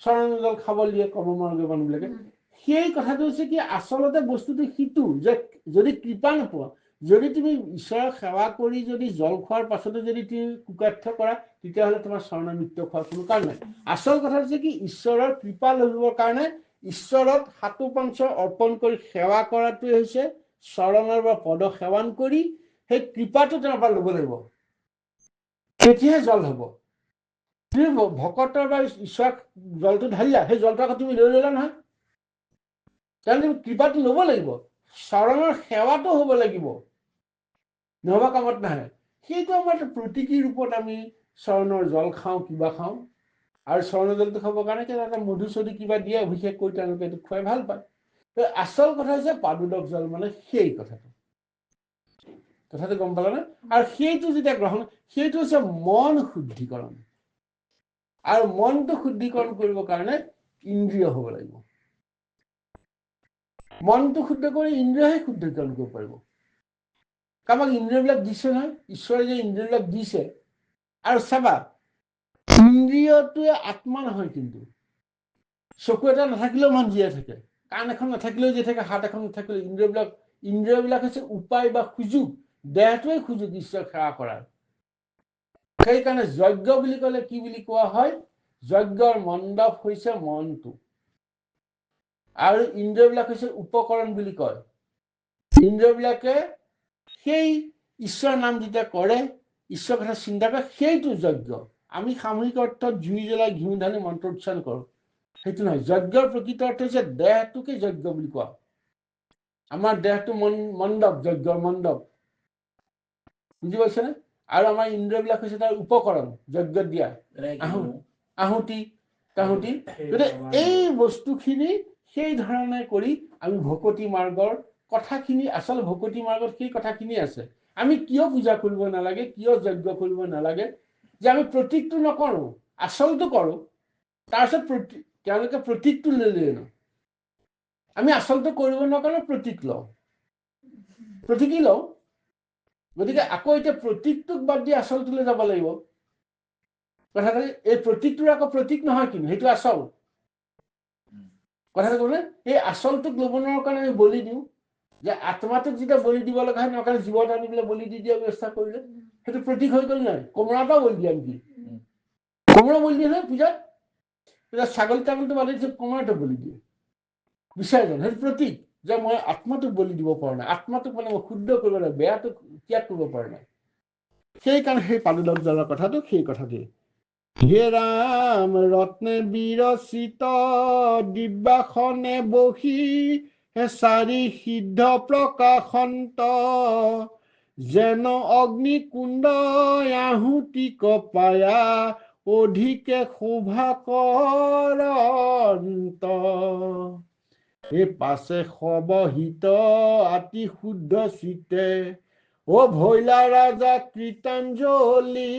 চৰণৰ জল খাব দিয়ে কৰ্মমাৰ্গৰ মানুহবিলাকে সেই কথাটো হৈছে কি আচলতে বস্তুটো সিটো যে যদি কৃপা নোপোৱা যদি তুমি ঈশ্বৰৰ সেৱা কৰি যদি জল খোৱাৰ পাছতো যদি তুমি কুকাৰ্থ কৰা তেতিয়াহ'লে তোমাৰ চৰণামিত্ৰ খোৱাৰ কোনো কাৰণ নাই আচল কথা হৈছে কি ঈশ্বৰৰ কৃপা লভিবৰ কাৰণে ঈশ্বৰত সাতু পঞ্চ অৰ্পণ কৰি সেৱা কৰাটোৱে হৈছে চৰণৰ বা পদ সেৱান কৰি সেই কৃপাটো তেওঁৰ পৰা ল'ব লাগিব তেতিয়াহে জল হ'ব তুমি ভকতৰ বা ঈশ্বৰক জলটো ঢালিলা সেই জলটো আকৌ তুমি লৈ ল'লা নহয় তেওঁলোকে কৃপাটো ল'ব লাগিব, চৰণৰ সেৱাটো হ'ব লাগিব, নহবা কামত নাহে। সেইটো আমাৰ প্ৰতীকী ৰূপত আমি চৰণৰ জল খাওঁ, কিবা খাওঁ, আৰু চৰণৰ জলটো খাবৰ কাৰণে এটা মধু চধু কিবা দিয়ে, অভিষেক কৰি তেওঁলোকে এইটো খুৱাই ভাল পায়। আচল কথা হৈছে পাদুদক জল মানে সেই কথাটো গম পালানে? আৰু সেইটো যেতিয়া গ্ৰহণ, সেইটো হৈছে মন শুদ্ধিকৰণ, আৰু মনটো শুদ্ধিকৰণ কৰিবৰ কাৰণে ইন্দ্ৰিয় হ'ব লাগিব। মনটো শুদ্ধ কৰি ইন্দ্ৰিয়হে শুদ্ধিকৰণ কৰিব পাৰিব। কাৰোবাক ইন্দ্ৰিয়বিলাক দিছে নহয়, ঈশ্বৰে যে ইন্দ্ৰিয়বিলাক দিছে, আৰু চাবা ইন্দ্ৰিয়টোৱে আত্মা নহয়। কিন্তু চকু এটা নাথাকিলেও মানুহ জীয়াই থাকে, কাণ এখন নাথাকিলেও জীয়াই থাকে, হাত এখন নাথাকিলেও। ইন্দ্ৰিয়বিলাক হৈছে উপায় বা সুযোগ, দেহটোৱে সুযোগ ঈশ্বৰ সেৱা কৰাৰ। সেইকাৰণে যজ্ঞ বুলি ক'লে কি বুলি কোৱা হয়? যজ্ঞৰ মণ্ডপ হৈছে মনটো, আৰু ইন্দ্ৰিয়বিলাক হৈছে উপকৰণ বুলি কয়। ইন্দ্ৰিয়বিলাকে সেই ঈশ্বৰ নাম যেতিয়া কৰে, ঈশ্বৰৰ কথা চিন্তা কৰে, সেইটো যজ্ঞ। আমি সামূহিক অৰ্থত জুই জ্বলাই ঘিউ ঢালি মন্ত্ৰ উচ্চাৰণ কৰোঁ, সেইটো নহয়। যজ্ঞৰ প্ৰকৃত অৰ্থ হৈছে দেহটোকে যজ্ঞ বুলি কোৱা। আমাৰ দেহটো মণ্ডপ, যজ্ঞৰ মণ্ডপ, বুজি পাইছেনে? আৰু আমাৰ ইন্দ্ৰিয়বিলাক হৈছে তাৰ উপকৰণ, যজ্ঞত দিয়া আহুতি তাহুতি। গতিকে এই বস্তুখিনি সেই ধৰণে কৰি আমি ভকতি মাৰ্গৰ কথাখিনি, আচল ভকতি মাৰ্গত সেই কথাখিনি আছে। আমি কিয় পূজা কৰিব নালাগে, কিয় যজ্ঞ কৰিব নালাগে, যে আমি প্ৰতীকটো নকৰো, আচলটো কৰো। তাৰপিছত তেওঁলোকে প্ৰতীকটো লৈ লওঁ। আমি আচলটো কৰিব নকৰো, প্ৰতীক লওঁ, প্ৰতীকী লওঁ। গতিকে আকৌ এতিয়া প্ৰতীকটোক বাদ দি আচলটোলৈ যাব লাগিব। কথাটো এই প্ৰতীকটোৰ আকৌ প্ৰতীক নহয়, কিন্তু সেইটো আচল। কথাটো ক'লে এই আচলটোক ল'ব নোৱাৰাৰ কাৰণে আমি বলি দিওঁ, যে আত্মাটোক যেতিয়া বলি দিব লগা হয়, নকাৰণে জীৱ এটা আনি পেলাই বলি দি দিয়া ব্যৱস্থা কৰিলে, সেইটো প্ৰতীক হৈ গ'ল নাই? কোমোৰা এটাও বলি দিয়ে নেকি? কোমোৰা বলি দিয়ে নহয় পূজাত। এতিয়া ছাগলী তাগলীটো বাদ দি কোমোৰাটো বলি দিয়ে বিচৰ্জন। সেইটো প্ৰতীক যে মই আত্মাটোক বলি দিব পৰা নাই, আত্মাটোক মানে মই শুদ্ধ কৰিব নাই, বেয়াটোক ত্যাগ কৰিব পৰা নাই। সেইকাৰণে সেই পাদুদক জলৰ কথাটো সেই কথাটোৱে। হে ৰাম ৰত্নে বিৰচিত দিব্যাসনে বহি, হে চাৰি সিদ্ধ প্ৰকাশন্ত, যেন অগ্নি কুণ্ড আহুতি কপায়া, অধিকে শোভা কৰন্ত। এই পাছে সবহিত আতি শুদ্ধ চিতে, ও ভৈলা ৰাজা কৃতাঞ্জলি,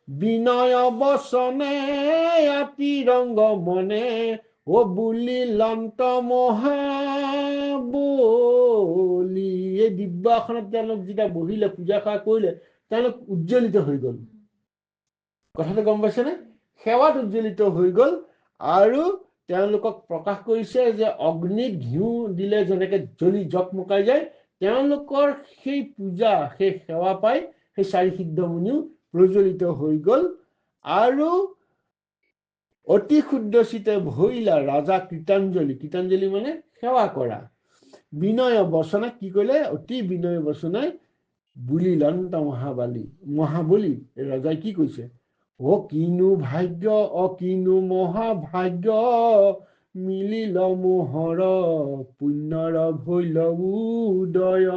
বিনয় বচনে আতি ৰংগ মনে, ও বুলি লন্ত মহাবলি। এই দিব্যাসনত তেওঁলোক যেতিয়া বহিলে, পূজা সেৱা কৰিলে, তেওঁলোক উজ্জ্বলিত হৈ গ'ল। কথাটো গম পাইছেনে? সেৱাত উজ্জ্বলিত হৈ গ'ল। আৰু তেওঁলোকক প্ৰকাশ কৰিছে যে অগ্নিত ঘিউ দিলে যেনেকে জ্বলি জকমকাই যায়, তেওঁলোকৰ সেই পূজা, সেই সেৱা পাই সেই চাৰি সিদ্ধ মুনিও প্ৰজ্বলিত হৈ গ'ল। আৰু অতি শুদ্ধচিতে ভৈলা ৰাজা কৃতাঞ্জলি, কৃতাঞ্জলি মানে সেৱা কৰা, বিনয় বচনে কি কৰিলে? অতি বিনয় বচনে বুলি লন্ত মহাবলি ৰজাই কি কৈছে? অ কিনো ভাগ্য, কিনো মহাভাগ্য, মিলিল মোহৰ পুণ্যৰ ভৈল উদয়,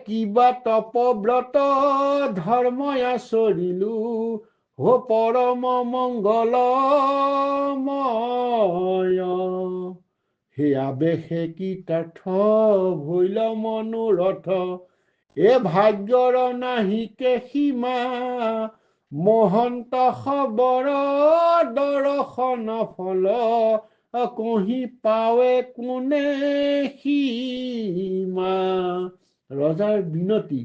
কিবা তপব্ৰত ধৰ্মই আচৰিলো, হো পৰম মংগলময়, হে আবেশে কৃতাৰ্থ ভৈল মনোৰথ, ভাগ্যৰ নাহিকে সীমা, মহন্ত খবৰ দৰ্শন ফল, কহি পাৱে কোনে সীমা। ৰজাৰ বিনতি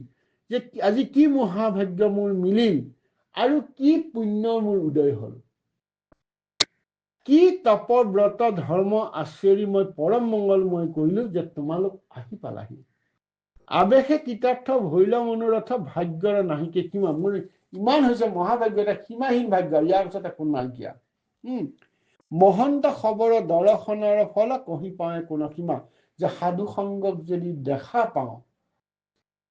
যে আজি কি মহাভাগ্য মোৰ মিলিল, আৰু কি পুণ্য মোৰ উদয় হল, কি তপব্ৰত ধৰ্ম আচৰি মই পৰম মংগল মই কৰিলো যে তোমালোক আহি পালাহি। আৱেশে কৃতাৰ্থ ভৈল মনোৰথ, ভাগ্যৰ নাহিকে সীমা। মোৰ ইমান হৈছে মহাভাগ্য, এটা সীমাহীন ভাগ্য, ইয়াৰ পিছত একো নাইকিয়া। মহন্ত খবৰ দৰ্শনৰ ফল, কহি পাওঁ কোনো সীমা। যে সাধু সংগক যদি দেখা পাওঁ,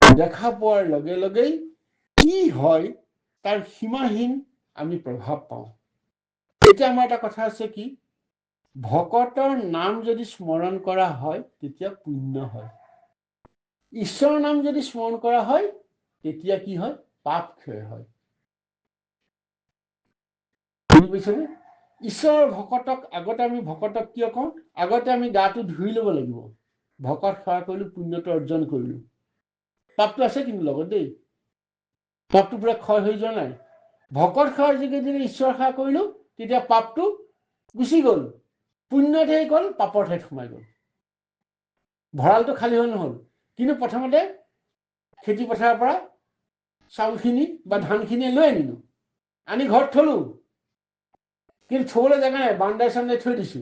দেখা পোৱাৰ লগে লগেই কি হয় তাৰ সীমাহীন আমি প্ৰভাৱ পাওঁ। এতিয়া আমাৰ এটা কথা আছে কি, ভকতৰ নাম যদি স্মৰণ কৰা হয় তেতিয়া পুণ্য হয়, ঈশ্বৰৰ নাম যদি স্মৰণ কৰা হয় তেতিয়া কি হয়? পাপ ক্ষয় হয়। বুজি পাইছেনে? ঈশ্বৰৰ ভকতক আগতে আমি ভকতক কিয় কওঁ? আগতে আমি গাটো ধুই ল'ব লাগিব, ভকত সেৱা কৰিলো, পুণ্যটো অৰ্জন কৰিলো। পাপটো আছে কিন্তু লগত দেই, পাপটো পুৰা ক্ষয় হৈ যোৱা নাই। ভকত সেৱাৰ যোগেদি ঈশ্বৰ সেৱা কৰিলো তেতিয়া পাপটো গুচি গ'ল, পুণ্য ঠাইত গ'ল, পাপৰ ঠাইত সোমাই গ'ল, ভঁৰালটো খালী হৈ নহ'ল। কিন্তু প্ৰথমতে খেতি পথাৰৰ পৰা চাউলখিনি বা ধানখিনি লৈ আনিলো, আনি ঘৰত থলো, কিন্তু থবলৈ জেগা নাই, বাউণ্ডাৰী চাউণ্ডাৰী থৈ দিছো।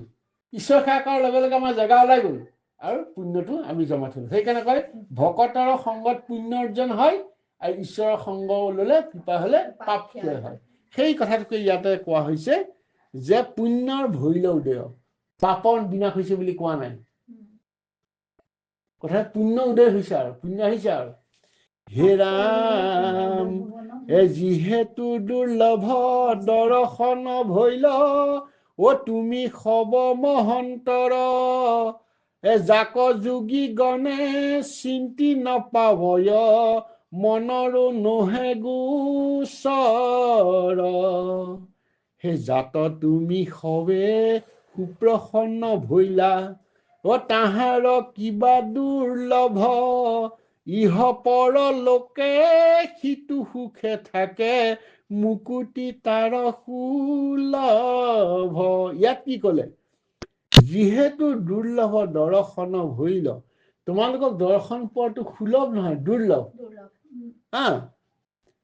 ঈশ্বৰ সেৱা কৰাৰ লগে লগে আমাৰ জেগা ওলাই গ'ল আৰু পুণ্যটো আমি জমা থলো। সেইকাৰণে কয় ভকতৰ সংগত পুণ্য অৰ্জন হয় আৰু ঈশ্বৰৰ সংগ ল'লে কৃপা হ'লে পাপ ক্ষয় হয়। সেই কথাটোকে ইয়াতে কোৱা হৈছে যে পুণ্যৰ ভৰিলে উদয়, পাপৰ বিনাশ হৈছে বুলি কোৱা নাই। কথা পুণ্য উদয় হৈছে আৰু পুণ্য আহিছে আৰু। হে ৰাম যিহেতু দুৰ্লভ দৰ্শন ভৈল, তুমি সব মহন্তৰ, জাক যোগী গণে চিন্তি নপাবয়, মনৰো নোহে গোচৰ। হে জাত তুমি সবে সুপ্ৰসন্ন ভৈলা, তাহাৰ কিবা দুৰ্লভ, ইহ পৰ লোকে সিটো সুখে থাকে, মুকুতি তাৰ সুলভ। ইয়াত কি কলে? যিহেতু দুৰ্লভ দৰ্শন ভৈল, তোমালোকক দৰ্শন পোৱাটো সুলভ নহয়, দুৰ্লভ।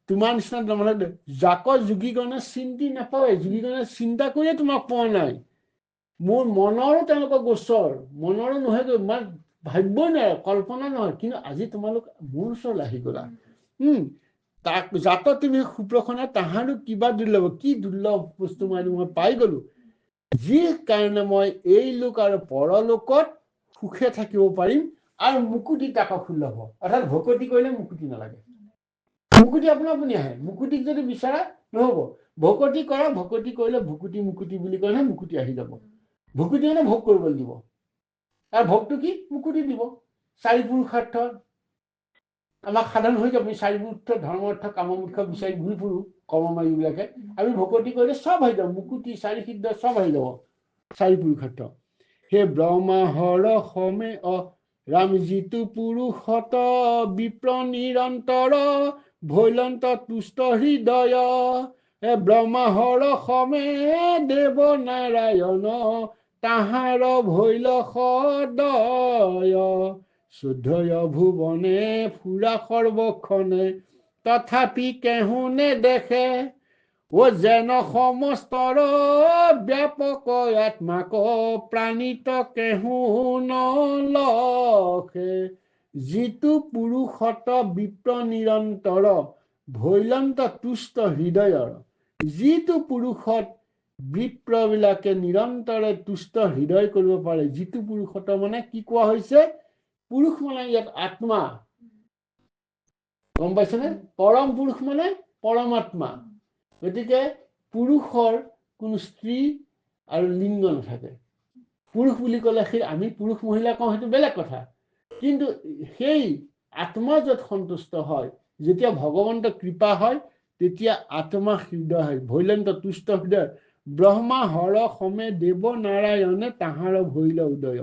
তোমাৰ নিচিনা তোমালোকে জাক যোগীগণে চিন্তি নাপায়, যোগীগণে চিন্তা কৰিয়ে তোমাক পোৱা নাই। মোৰ মনৰো তেওঁলোকৰ গোচৰ, মনৰো নহয়, মই ভাবিবই নোৱাৰে, কল্পনা নহয়, কিন্তু আজি তোমালোক মোৰ ওচৰলৈ আহি গলা। তাক জাত তুমি সুপ্ৰসন্ন, তাহাৰো কিবা দুৰ্লভ, কি দুৰ্লভ বস্তু মই পাই গলো, যি কাৰণে মই এই লোক আৰু পৰলোকত সুখে থাকিব পাৰিম আৰু মুকুতি তাক সুলভ। অৰ্থাৎ ভকতি কৰিলে মুকুতি নালাগে, মুকুতি আপোনা আপুনি আহে। মুকুতিক যদি বিচাৰা নহব, ভকতি কৰা, ভকতি কৰিলে ভুকুতি মুকুতি বুলি কলে মুকুতি আহি যাব। ভুকুতি মানে ভোগ কৰিবলৈ দিব, আৰু ভোগটো কি? মুকুতি দিব। চাৰি পুৰুষাৰ্থ আমাক সাধন হৈ যাব, চাৰি পুৰুষ ধৰ্ম অৰ্থ কাম মোক্ষ বিচাৰি ঘূৰি ফুৰো কৰ্মমাৰী বিলাকে, আমি ভকতি কৰিলে চব হৈ যাব, মুকুতি চাৰি সিদ্ধ চব হৈ যাব, চাৰি পুৰুষাৰ্থ। হে ব্ৰহ্মা হৰ সমে ৰাম যিটো পুৰুষত বিপ্ৰ নিৰন্তৰ, ভৈলন্ত তুষ্ট হৃদয়, হে ব্ৰহ্মা হৰ সমে দেৱ নাৰায়ণ, তাহাৰ ভৈল সদয়, শুদ্ধয় ভুৱনে ফুৰা সৰ্বক্ষণে, তথাপি কেহু নেদেখে, যেন সমস্তৰ ব্যাপক আত্মাক, প্ৰাণিত কেহু নলখে। যিটো পুৰুষত বিপ্ৰ নিৰন্তৰ, ভৈলন্ত তুষ্ট হৃদয়ৰ, যিটো পুৰুষত বিপ্ৰ বিলাকে নিৰন্তৰে তুষ্ট হৃদয় কৰিব পাৰে, যিটো পুৰুষত মানে কি কোৱা হৈছে? পুৰুষ মানে ইয়াত আত্মা, গম পাইছেনে? পৰম পুৰুষ মানে পৰমাত্মা। গতিকে পুৰুষৰ কোনো স্ত্ৰী আৰু লিংগ নাথাকে। পুৰুষ বুলি ক'লে সেই আমি পুৰুষ মহিলা কওঁ, সেইটো বেলেগ কথা, কিন্তু সেই আত্মা য'ত সন্তুষ্ট হয়, যেতিয়া ভগৱন্তৰ কৃপা হয়, তেতিয়া আত্মা হৃদয় হয়, ভৈলন্ত তুষ্ট হৃদয়। ব্ৰহ্মা হৰ সমে দেৱ নাৰায়ণে তাহাৰ ভৈল উদয়।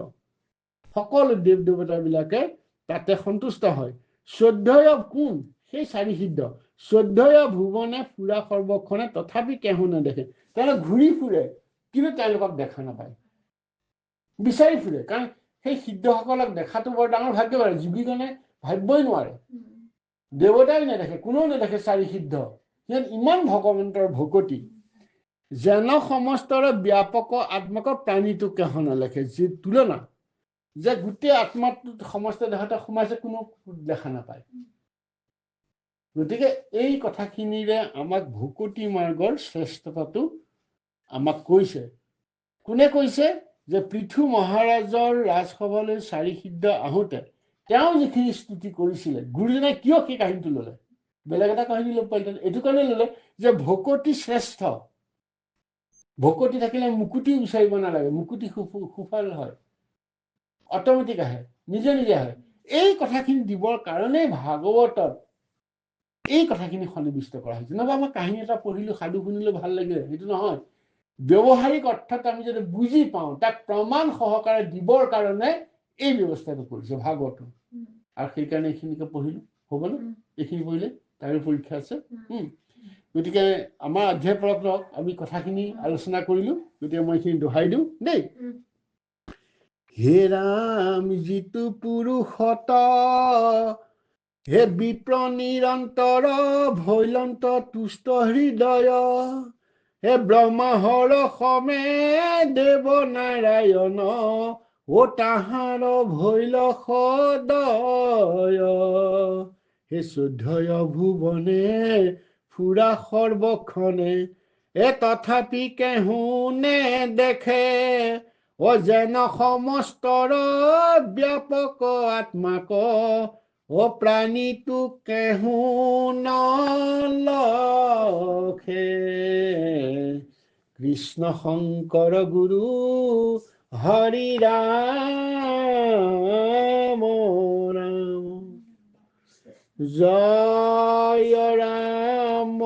সকলো দেৱ দেৱতা বিলাকে তাতে সন্তুষ্ট হয়। শ্ৰদ্ধেয় কোন? সেই চাৰি সিদ্ধ। শ্ৰদ্ধেয় ভুৱনে ফুৰা সৰ্বক্ষণে, তথাপি কেহু নেদেখে। তেওঁলোক ঘূৰি ফুৰে কিন্তু তেওঁলোকক দেখা নাপায়, বিচাৰি ফুৰে। কাৰণ সেই সিদ্ধসকলক দেখাটো বৰ ডাঙৰ ভাগ্য পাৰে, যোগীজনে ভাবিবই নোৱাৰে, দেৱতাই নেদেখে, কোনেও নেদেখে চাৰি সিদ্ধ, সিহঁত ইমান ভগৱন্তৰ ভকতি। যেন সমস্তৰে ব্যাপক আত্মাক, প্ৰাণীটো কেহ নেদেখে, যি তুলনা যে গোটেই আত্মাটো সমস্ত দেহতে সোমাইছে, কোনো দেখা নাপায়। গতিকে এই কথাখিনিৰে আমাক ভকতি মাৰ্গৰ শ্ৰেষ্ঠতাটো আমাক কৈছে। কোনে কৈছে? যে পৃথু মহাৰাজৰ ৰাজসভালৈ চাৰি সিদ্ধ আহোঁতে তেওঁ যিখিনি স্তুতি কৰিছিলে, গুৰুজনাই কিয় সেই কাহিনীটো ললে? বেলেগ এটা কাহিনী ল'ব পাৰিলে, এইটো কাৰণে ললে যে ভকতি শ্ৰেষ্ঠ। ভকতি থাকিলে মুকুতি বিচাৰিব নালাগে, মুকুতি সুফল হয়, অট'মেটিক আহে, নিজে নিজে আহে। এই কথাখিনি দিবৰ কাৰণেই ভাগৱতত এই কথাখিনি সন্নিৱিষ্ট কৰা হৈছে। নহ'বা মই কাহিনী এটা পঢ়িলো, সাধু শুনিলো, ভাল লাগিলে, সেইটো নহয়। ব্যৱহাৰিক অৰ্থত আমি যদি বুজি পাওঁ, তাক প্ৰমাণ সহকাৰে দিবৰ কাৰণে এই ব্যৱস্থাটো কৰিছে ভাগৱত। আৰু সেইকাৰণে এইখিনিকে পঢ়িলো, হ'বনে? এইখিনি পঢ়িলে তাৰো পৰীক্ষা আছে। গতিকে আমাৰ অধ্যায়পৰক আমি কথাখিনি আলোচনা কৰিলো, গতিকে মই এইখিনি দোহাই দিওঁ দেই। হে ৰাম যিটো পুৰুষত, হে বিপ্ৰ নিৰন্তৰ, ভৈলন্ত তুষ্ট হৃদয়, হে ব্ৰহ্মাহৰ সমে দেৱ নাৰায়ণ, ও তাহাৰ ভৈল সদয়, হে চৈধ্যয় ভুৱনে ফুৰা সৰ্বক্ষণে, তথাপি কেহুনে দেখে, যেন সমস্তৰ ব্যাপক আত্মাক, প্ৰাণীটো কেহু নলখে। কৃষ্ণ শংকৰ গুৰু হৰি ৰাম ৰাম, জয় ৰাম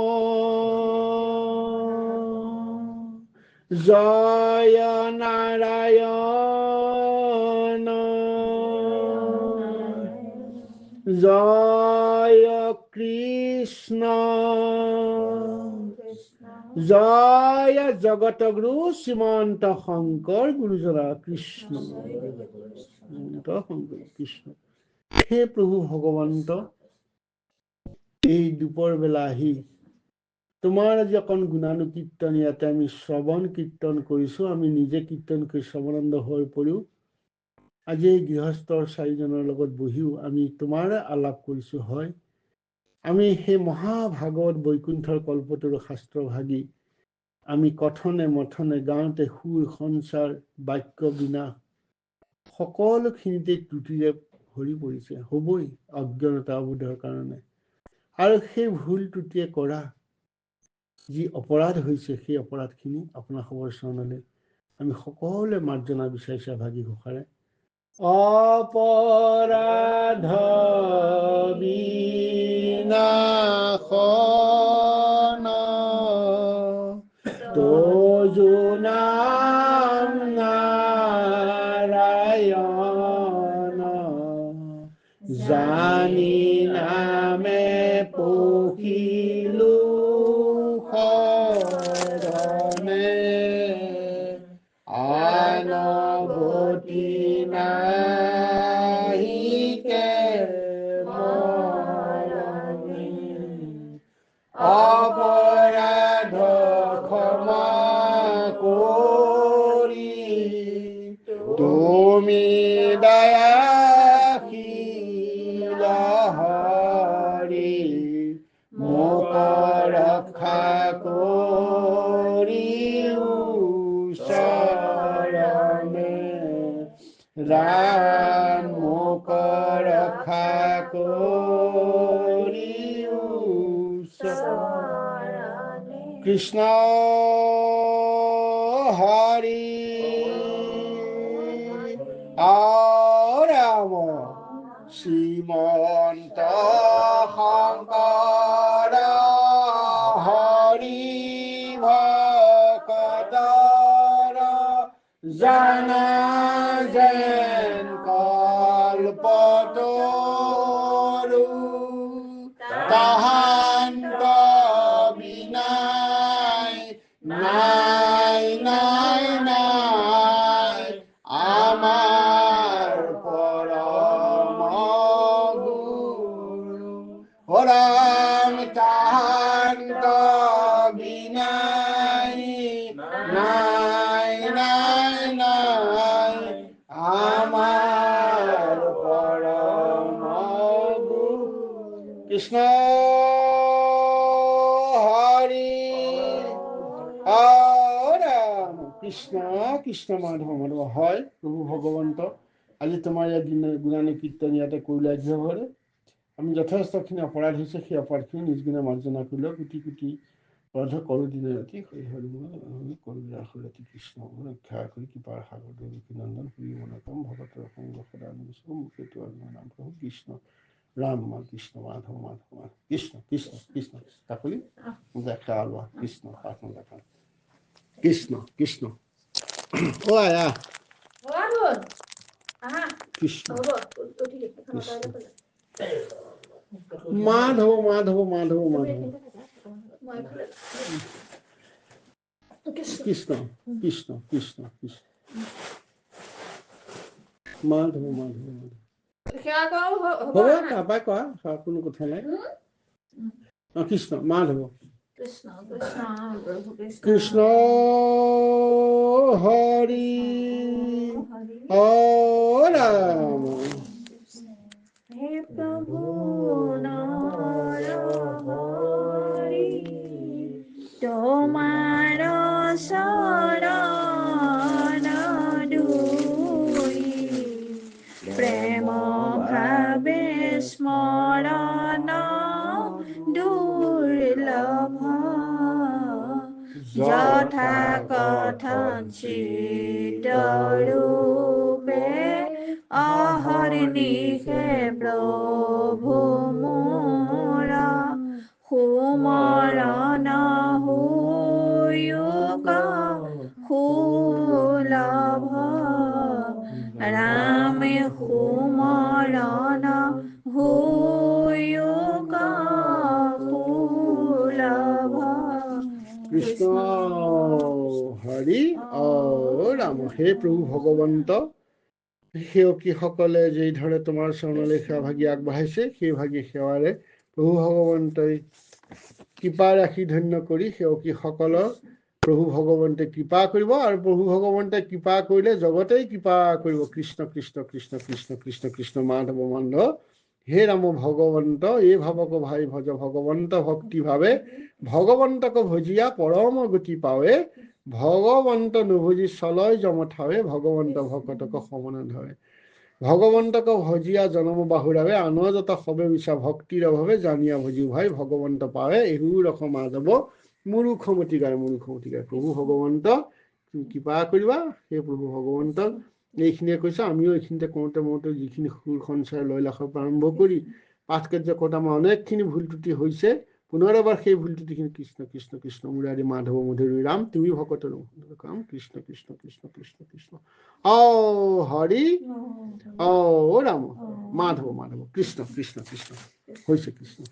জয় নাৰায়ণ, জয় কৃষ্ণ, জয় জগতগুৰু শ্ৰীমন্ত শংকৰ গুৰুজনা। কৃষ্ণ শংকৰ কৃষ্ণ। হে প্ৰভু ভগৱন্ত, এই দুপৰ বেলা আহি তোমাৰ আজি অকণ গুণানুকীৰ্তন ইয়াতে আমি শ্ৰৱণ কীৰ্তন কৰিছো। আমি নিজে কীৰ্তন কৰি শ্ৰৱণানন্দ হোৱাৰ উপৰিও আজি এই গৃহস্থৰ চাৰিজনৰ লগত বহিও আমি তোমাৰে আলাপ কৰিছো। হয়, আমি সেই মহাভাগৱত বৈকুণ্ঠৰ কল্পতৰু শাস্ত্ৰ ভাগি আমি কথনে মথনে গাওঁতে সুৰ সঞ্চাৰ বাক্য বিনাশ সকলোখিনিতে ত্ৰুটিৰে ভৰি পৰিছে, হ'বই অজ্ঞানতা অবোধৰ কাৰণে। আৰু সেই ভুল ত্ৰুটিয়ে কৰা যি অপৰাধ হৈছে, সেই অপৰাধখিনি আপোনাৰ খবৰ চৰণলৈ আমি সকলোৱে মাৰ্জনা বিচাৰিছে ভাগি ঘোষাৰে। অপৰাধ বিনাশন তোজো নাম নাৰায়ণ, জানি নামে পখিলো শৰণে, আন গতি নাহিকে মৰণে, অপৰাধ ক্ষমা কৰি তুমি দয়াশীল হৰি, মোক ৰক্ষা কৰিও চৰণে, ৰাম মোক ৰক্ষা কৰিও চৰণে। কৃষ্ণ হৰি ৰাম শ্ৰীমন্ত শংকৰ হৰি ভকতৰ জানা যেন কল্পতৰু, তাহান্ত বিনাই নাই নাই নাই, আমাৰ পৰম গুৰু ৰাম, তাহান্ত বিনাই নাই নাই নাই, আমাৰ পৰম গুৰু। কৃষ্ণ হৰি ৰাম, কৃষ্ণ কৃষ্ণ মাধৱ মাধৱ। হয় প্ৰভু ভগৱন্ত, আজি তোমাৰ ইয়াত গুণানুকীৰ্তন ইয়াতে কৰিলে ঘৰে আমি যথেষ্টখিনি অপৰাধ হৈছে, সেই অপৰাধখিনি নিজ গুণে মাৰ্জনা কৰিলেও কোটি কোটি অধ করু দিনে রাতি হরি হরি করু রাখি কৃষ্ণ রক্ষা করি কৃপার সাগর দেবী নন্দন প্রিয় মনোকাম ভগত সঙ্গ সদা মুখে তো নাম প্রভু কৃষ্ণ রাম কৃষ্ণ মাধব মাধব মাধব কৃষ্ণ কৃষ্ণ কৃষ্ণ তাকলি দেখা আলবা কৃষ্ণ প্রার্থনা দেখা কৃষ্ণ কৃষ্ণ ও আয়া কৃষ্ণ কৃষ্ণ মাধব মাধব মাধব মাধব কৃষ্ণ কৃষ্ণ কৃষ্ণ কৃষ্ণ মাধব মাধব মাধব হ'ব তাৰপৰা কোৱা কোনো কথা নাই কৃষ্ণ মাধৱ কৃষ্ণ হৰি ৰাম হে প্ৰভু নৰহৰি তোমাৰ শৰণ দুই প্ৰেম ভাবে স্মৰণ দুৰ্লভ যথা কথন চিতৰূপে অহৰ্নিশে প্ৰভু মোৰ সুমৰণ হুয়ুক সুলভ ৰামে সুমৰণ হুয়ুক সুলভ কৃষ্ণ হৰি ৰাম হে প্ৰভু ভগৱন্ত সেৱকীসকলে যিদৰে তোমাৰ চৰণলৈ সেৱা ভাগি আগবঢ়াইছে সেই ভাগি সেৱাৰে প্ৰভু ভগৱন্তই কৃপা ৰাখি ধন্য কৰি সেৱকীসকলৰ প্ৰভু ভগৱন্তই কৃপা কৰিব আৰু প্ৰভু ভগৱন্তই কৃপা কৰিলে জগতেই কৃপা কৰিব কৃষ্ণ কৃষ্ণ কৃষ্ণ কৃষ্ণ কৃষ্ণ কৃষ্ণ মাধৱ মাধৱ হে ৰাম ভগৱন্ত এই ভাৱক ভাই ভজ ভগৱন্ত ভক্তি ভাৱে ভগৱন্তক ভজিয়া পৰম গতি পাৱে ভগৱন্ত নুভুজি চলয় যমথাৱে ভগৱন্ত ভকতক সমন ধৰে ভগৱন্তক ভজিয়া জনম বাহুৰাৱে আনজত সবে মিছা ভক্তিৰ অভাৱে জানিয়া ভজি ভাই ভগৱন্ত পাৱে এহু ৰস মাধৱ মূৰ্খমতি গায় প্ৰভু ভগৱন্ত কৃপা কৰিবা সেই প্ৰভু ভগৱন্তক এইখিনিয়ে কৈছে আমিও এইখিনিতে কৰোঁতে যিখিনি সুৰ সঞ্চাৰ লৈলাসৰ পৰা আৰম্ভ কৰি পাঠ কাৰ্য কৰোঁতে আমাৰ অনেকখিনি ভুল ত্ৰুটি হৈছে পুনৰ এবাৰ সেই ভুল ত্ৰুটিখিনি কৃষ্ণ কৃষ্ণ কৃষ্ণ মুৰাৰী মাধৱ মধুৰী ৰাম তুমি ভকত কাম কৃষ্ণ কৃষ্ণ কৃষ্ণ কৃষ্ণ কৃষ্ণ হৰি ৰাম মাধৱ মাধৱ কৃষ্ণ কৃষ্ণ কৃষ্ণ হৈছে কৃষ্ণ